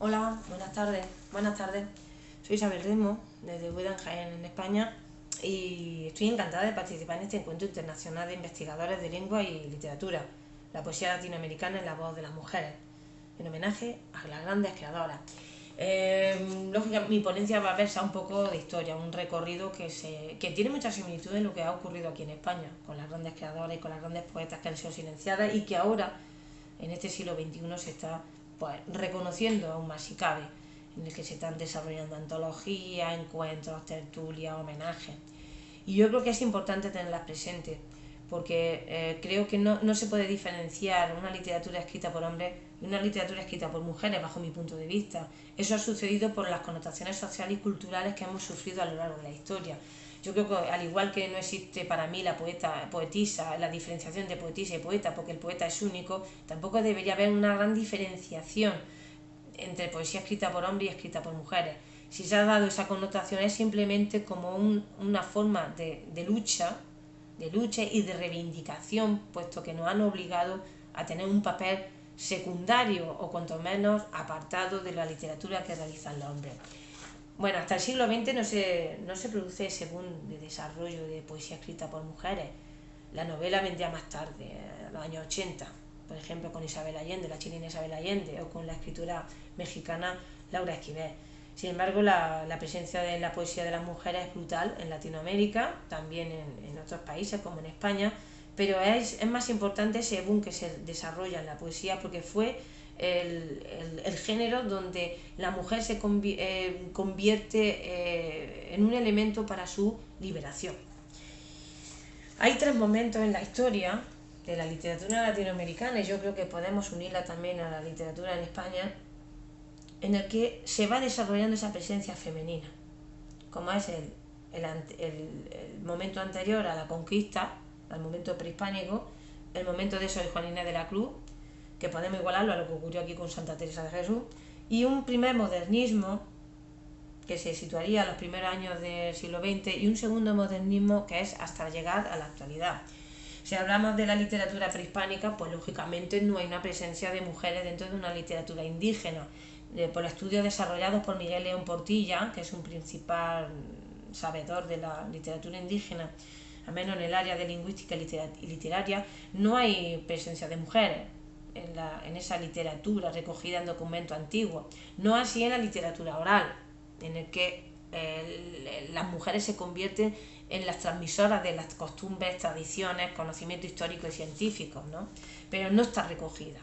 Hola, buenas tardes. Buenas tardes. Soy Isabel Remo, desde Úbeda, en Jaén, en España, y estoy encantada de participar en este encuentro internacional de investigadores de lengua y literatura, la poesía latinoamericana en la voz de las mujeres, en homenaje a las grandes creadoras. Lógicamente, mi ponencia va a versar un poco de historia, un recorrido que tiene mucha similitud en lo que ha ocurrido aquí en España, con las grandes creadoras y con las grandes poetas que han sido silenciadas y que ahora, en este siglo XXI, se está pues reconociendo aún más si cabe, en el que se están desarrollando antologías, encuentros, tertulias, homenajes. Y yo creo que es importante tenerlas presentes, porque creo que no se puede diferenciar una literatura escrita por hombres y una literatura escrita por mujeres, bajo mi punto de vista. Eso ha sucedido por las connotaciones sociales y culturales que hemos sufrido a lo largo de la historia. Yo creo que al igual que no existe para mí la poetisa, la diferenciación de poetisa y poeta, porque el poeta es único, tampoco debería haber una gran diferenciación entre poesía escrita por hombres y escrita por mujeres. Si se ha dado esa connotación es simplemente como una forma de lucha y de reivindicación, puesto que nos han obligado a tener un papel secundario o cuanto menos apartado de la literatura que realizan los hombres. Bueno, hasta el siglo XX no se produce ese boom de desarrollo de poesía escrita por mujeres. La novela vendría más tarde, en los años 80, por ejemplo con Isabel Allende, la chilena Isabel Allende, o con la escritura mexicana Laura Esquivel. Sin embargo, la presencia de la poesía de las mujeres es brutal en Latinoamérica, también en otros países como en España, pero es más importante ese boom que se desarrolla en la poesía porque fue el género donde la mujer se convierte en un elemento para su liberación. Hay tres momentos en la historia de la literatura latinoamericana, y yo creo que podemos unirla también a la literatura en España, en el que se va desarrollando esa presencia femenina, como es el momento anterior a la conquista, al momento prehispánico, el momento de Sor Juana Inés de la Cruz, que podemos igualarlo a lo que ocurrió aquí con Santa Teresa de Jesús, y un primer modernismo que se situaría a los primeros años del siglo XX y un segundo modernismo que es hasta llegar a la actualidad. Si hablamos de la literatura prehispánica, pues lógicamente no hay una presencia de mujeres dentro de una literatura indígena. Por estudios desarrollados por Miguel León Portilla, que es un principal sabedor de la literatura indígena, al menos en el área de lingüística y literaria, no hay presencia de mujeres en esa literatura recogida en documentos antiguos. No así en la literatura oral, en el que las mujeres se convierten en las transmisoras de las costumbres, tradiciones, conocimientos históricos y científicos, ¿no? Pero no está recogida.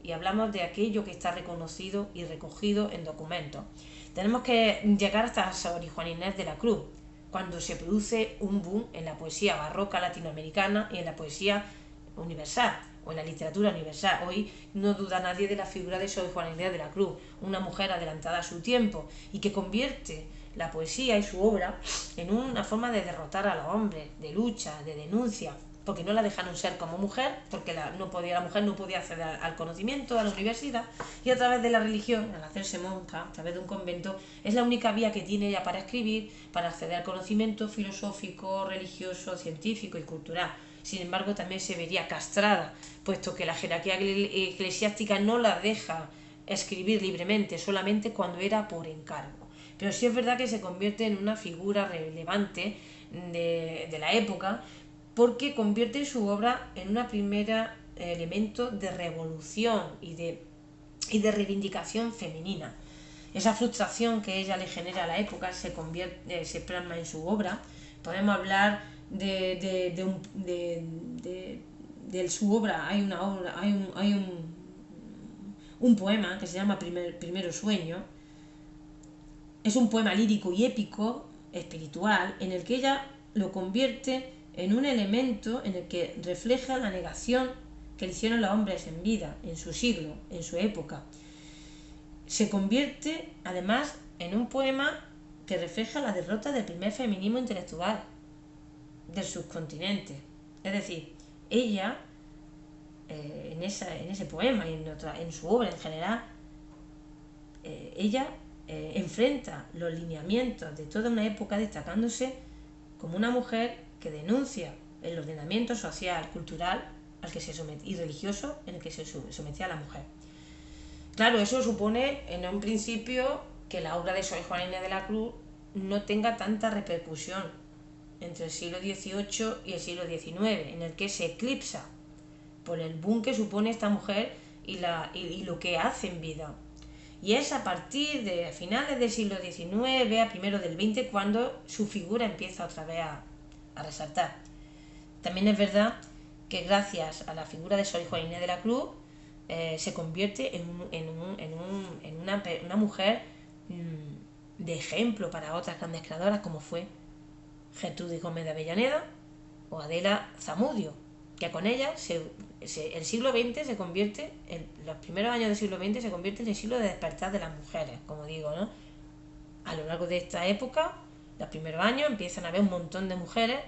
Y hablamos de aquello que está reconocido y recogido en documentos. Tenemos que llegar hasta Sor Juana Inés de la Cruz, cuando se produce un boom en la poesía barroca latinoamericana y en la poesía universal o en la literatura universal. Hoy no duda nadie de la figura de Sor Juana Inés de la Cruz, una mujer adelantada a su tiempo y que convierte la poesía y su obra en una forma de derrotar a los hombres, de lucha, de denuncia, porque no la dejaron ser como mujer, porque la mujer no podía acceder al conocimiento, a la universidad, y a través de la religión, al hacerse monja, a través de un convento, es la única vía que tiene ella para escribir, para acceder al conocimiento filosófico, religioso, científico y cultural. Sin embargo, también se vería castrada, puesto que la jerarquía eclesiástica no la deja escribir libremente, solamente cuando era por encargo. Pero sí es verdad que se convierte en una figura relevante de la época, porque convierte su obra en una primera elemento de revolución y de reivindicación femenina. Esa frustración que ella le genera a la época se plasma en su obra. Podemos hablar de su obra. Hay un poema que se llama Primero Sueño. Es un poema lírico y épico, espiritual, en el que ella lo convierte en un elemento en el que refleja la negación que le hicieron los hombres en vida, en su siglo, en su época. Se convierte además en un poema que refleja la derrota del primer feminismo intelectual del subcontinente. Es decir, ella, en ese poema y en su obra en general, ella enfrenta los lineamientos de toda una época, destacándose como una mujer que denuncia el ordenamiento social, cultural al que se y religioso en el que se sometía a la mujer. Claro, eso supone en un principio que la obra de Sor Juana Inés de la Cruz no tenga tanta repercusión entre el siglo XVIII y el siglo XIX, en el que se eclipsa por el boom que supone esta mujer y lo que hace en vida. Y es a partir de finales del siglo XIX, a primeros del XX, cuando su figura empieza otra vez a resaltar. También es verdad que gracias a la figura de Sor Juana Inés de la Cruz se convierte en una mujer de ejemplo para otras grandes creadoras como fue Gertrudis Gómez de Avellaneda o Adela Zamudio, que con ella el siglo XX se convierte, los primeros años del siglo XX se convierte en el siglo de despertar de las mujeres, como digo, ¿no? A lo largo de esta época, los primeros años, empiezan a haber un montón de mujeres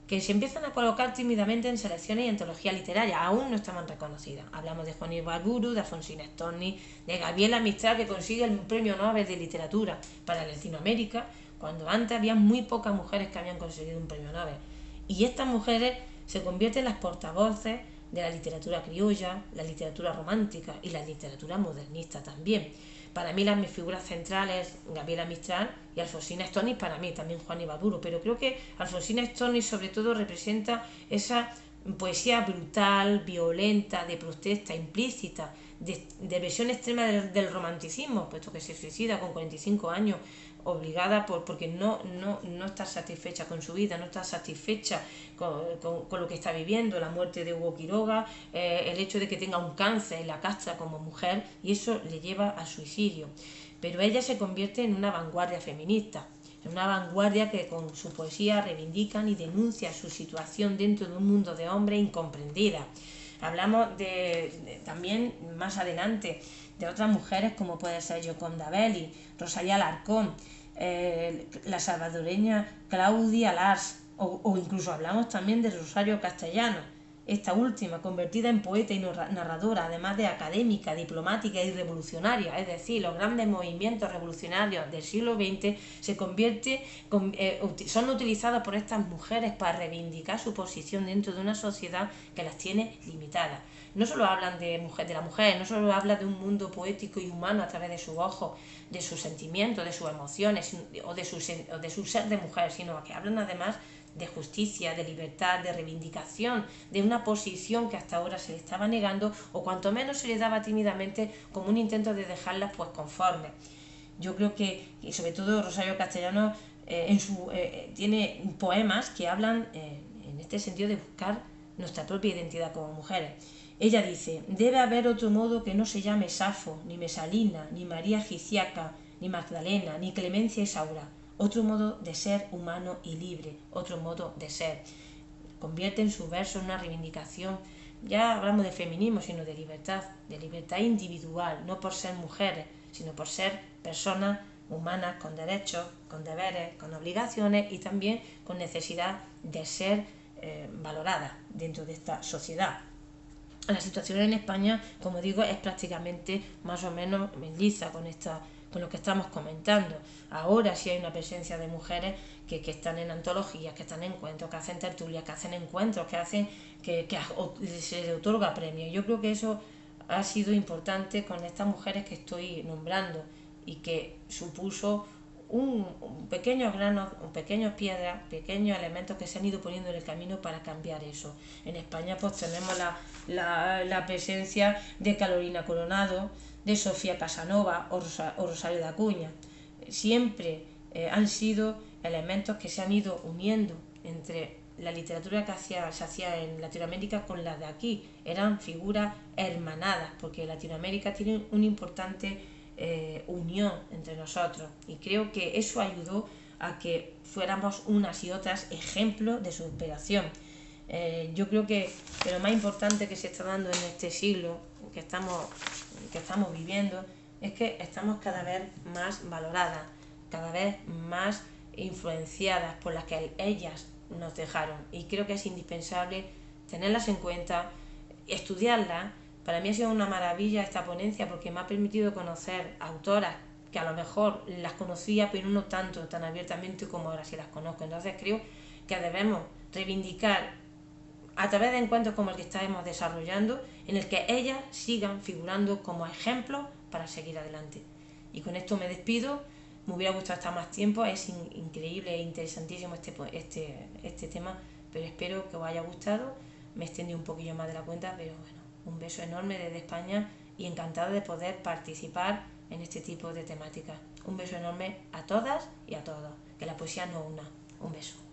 que se empiezan a colocar tímidamente en selecciones y antologías literarias, aún no estaban reconocidas. Hablamos de Juana Ibarburu, de Alfonsina Storni, de Gabriela Mistral, que consigue el premio Nobel de Literatura para Latinoamérica, cuando antes había muy pocas mujeres que habían conseguido un premio Nobel. Y estas mujeres se convierten en las portavoces de la literatura criolla, la literatura romántica y la literatura modernista también. Para mí mis figuras centrales, Gabriela Mistral y Alfonsina Storni, para mí también Juana Ibarburu, pero creo que Alfonsina Storni sobre todo representa esa poesía brutal, violenta, de protesta implícita, de versión extrema del romanticismo, puesto que se suicida con 45 años, obligada porque no está satisfecha con su vida, no está satisfecha con lo que está viviendo, la muerte de Hugo Quiroga, el hecho de que tenga un cáncer en la castra como mujer, y eso le lleva al suicidio. Pero ella se convierte en una vanguardia feminista, en una vanguardia que con su poesía reivindican y denuncia su situación dentro de un mundo de hombres incomprendida. Hablamos también más adelante de otras mujeres como puede ser Gioconda Belli, Rosalía Alarcón, la salvadoreña Claudia Lars, o incluso hablamos también de Rosario Castellano, esta última convertida en poeta y narradora, además de académica, diplomática y revolucionaria, es decir, los grandes movimientos revolucionarios del siglo XX son utilizados por estas mujeres para reivindicar su posición dentro de una sociedad que las tiene limitadas. No solo hablan de la mujer, no solo hablan de un mundo poético y humano a través de sus ojos, de sus sentimientos, de sus emociones o de su ser de mujer, sino que hablan además de justicia, de libertad, de reivindicación, de una posición que hasta ahora se le estaba negando o cuanto menos se le daba tímidamente como un intento de dejarlas pues conformes. Yo creo que, y sobre todo Rosario Castellano, tiene poemas que hablan en este sentido de buscar nuestra propia identidad como mujeres. Ella dice: debe haber otro modo que no se llame Safo, ni Mesalina, ni María Giciaca, ni Magdalena, ni Clemencia Isaura. Otro modo de ser humano y libre, otro modo de ser. Convierte en su verso en una reivindicación, ya hablamos de feminismo, sino de libertad individual, no por ser mujeres, sino por ser personas humanas con derechos, con deberes, con obligaciones y también con necesidad de ser valoradas dentro de esta sociedad. La situación en España, como digo, es prácticamente más o menos lisa con lo que estamos comentando. Ahora sí hay una presencia de mujeres que están en antologías, que están en encuentros, que hacen tertulias, que hacen encuentros, que se les otorga premios. Yo creo que eso ha sido importante con estas mujeres que estoy nombrando y que supuso pequeños granos, pequeñas piedras, pequeños elementos que se han ido poniendo en el camino para cambiar eso. En España pues tenemos la presencia de Carolina Coronado, de Sofía Casanova o Rosario de Acuña. Siempre han sido elementos que se han ido uniendo entre la literatura que se hacía en Latinoamérica con la de aquí. Eran figuras hermanadas, porque Latinoamérica tiene un importante unión entre nosotros, y creo que eso ayudó a que fuéramos unas y otras ejemplos de superación. Yo creo que lo más importante que se está dando en este siglo que estamos viviendo es que estamos cada vez más valoradas, cada vez más influenciadas por las que ellas nos dejaron, y creo que es indispensable tenerlas en cuenta, estudiarlas. Para mí ha sido una maravilla esta ponencia porque me ha permitido conocer autoras que a lo mejor las conocía pero no tanto, tan abiertamente como ahora sí las conozco. Entonces creo que debemos reivindicar a través de encuentros como el que estamos desarrollando, en el que ellas sigan figurando como ejemplos para seguir adelante. Y con esto me despido. Me hubiera gustado estar más tiempo, es increíble e interesantísimo este tema, pero espero que os haya gustado. Me extendí un poquillo más de la cuenta, pero bueno, un beso enorme desde España y encantada de poder participar en este tipo de temáticas. Un beso enorme a todas y a todos. Que la poesía nos una. Un beso.